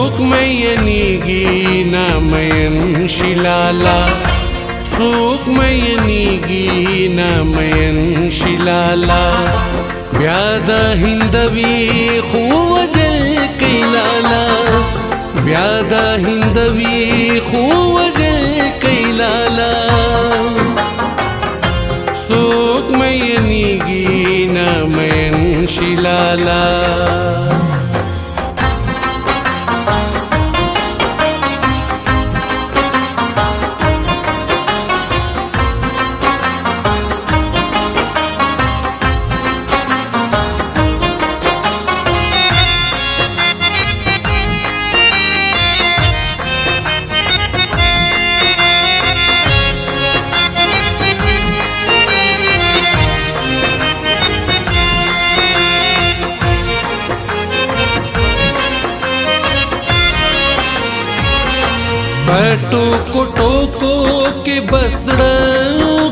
څوک مینیږي نا مین شلالا څوک مینیږي نا مین شلالا بیا د هندوی خو وجل کی لالا بیا د هندوی خو وجل کی لالا څوک مینیږي نا مین شلالا टोको टोको के बसड़ा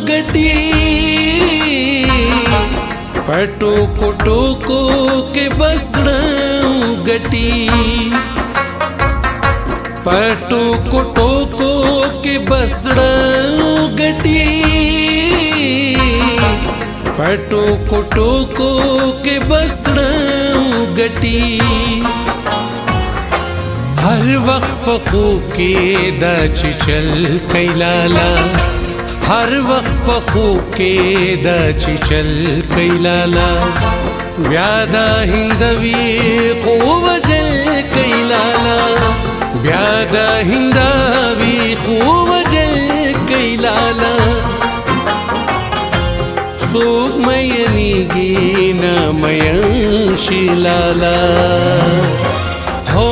गटी टोको टोको के बसड़ा गटी टोको टोको के बसड़ा गटी टोको टोको के बसड़ा गटी हर वक्त पखू के दा चिचल कैलाला हर वक्त पखू के दा चिचल कैलाला व्यादा हिंदवी को वजल कैलाला व्यादा हिंदवी को वजल कैलाला सोक मयनीगी ना मयन शिलाला हो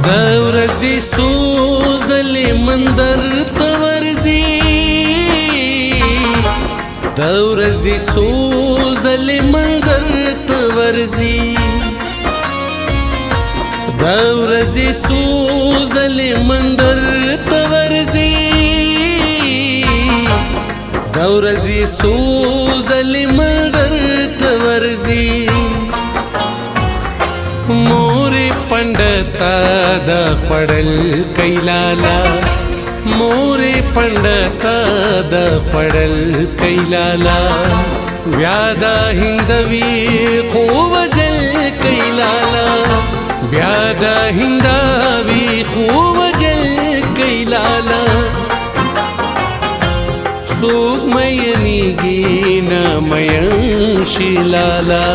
दौरजी सोजले मंदर तवरजी दौरजी सोजले मंदर तवरजी दौरजी सोजले मंदर तवरजी दौरजी सोजले मंदर तवरजी मोरे पंडता द खड़ल कैलाला मोरे पंडता द खड़ल कैलाला व्यादा हिंदवी को वजल कैलाला व्यादा हिंदवी को वजल कैलाला सोक मयनीगी ना मयन शिलाला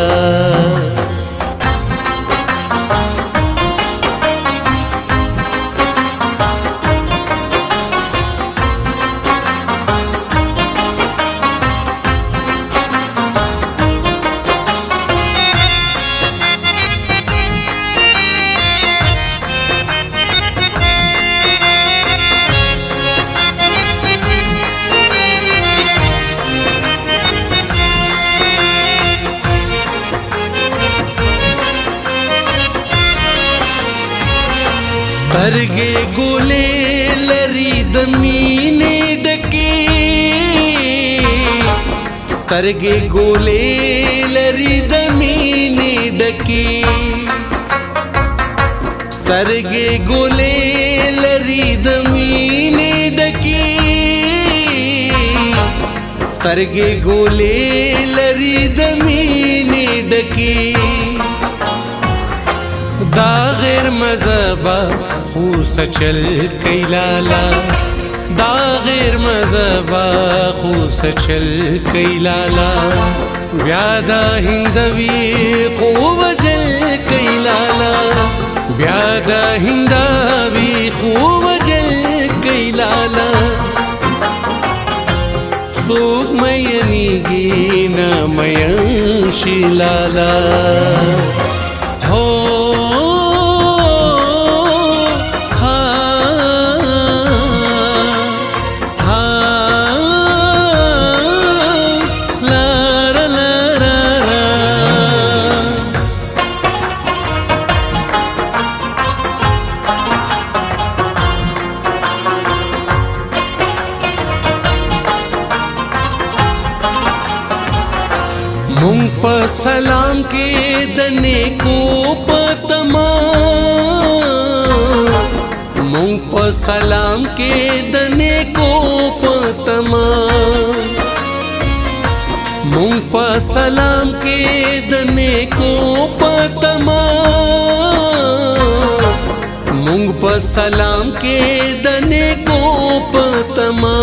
स्तरगे गोले लरी दमीने डके स्तरगे गोले लरी दमीने डके स्तरगे गोले लरी दमीने डके स्तरगे गोले लरी दमीने डके दा गैर मज़हबा खू सचल कैलाला दा गैर मज़हबा खू सचल कैलाला व्यादा हिंदवी को वजल कैलाला व्यादा हिंदवी को वजल कैलाला सोक मयनीगी ना मयन शिलाला हो हा हा په سلام کې د نیکو په تما مونږ په سلام کې د نیکو په تما مونږ په سلام کې د نیکو په تما مونږ په سلام کې د نیکو په تما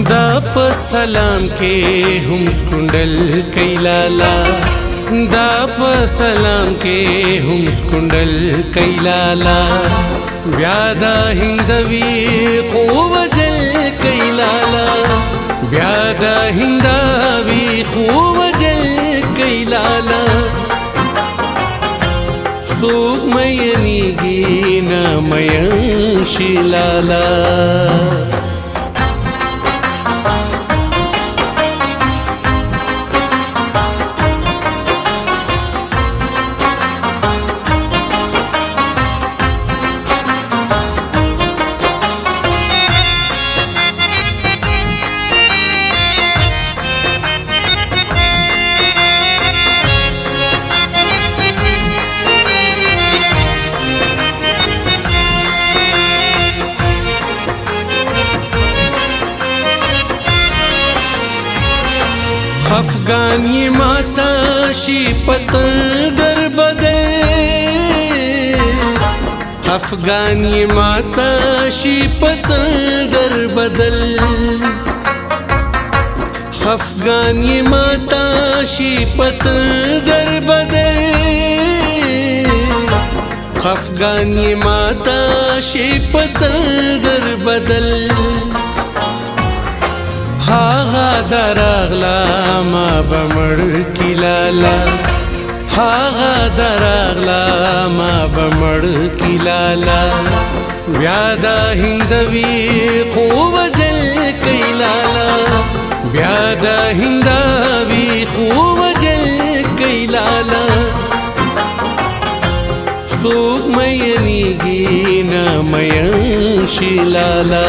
دا په سلام کې هم سکندل کای لالا دا په سلام کې هم سکندل کای لالا بیا دا هندوی خو وجل کای لالا بیا دا هندوی خو وجل کای لالا سوک مینیږي نه مین شي لالا افغان یہ ماتا شی پتن در بدل افغان یہ ماتا شی پتن در بدل افغان یہ ماتا شی پتن در بدل افغان یہ ماتا شی پتن در بدل هاغا دراغلا ما بمړ کی لالا هاغا دراغلا ما بمړ کی لالا بیا دا هندوی خو وجل کی لالا بیا دا هندوی خو وجل کی لالا سوک مینیږي نه مین شي لالا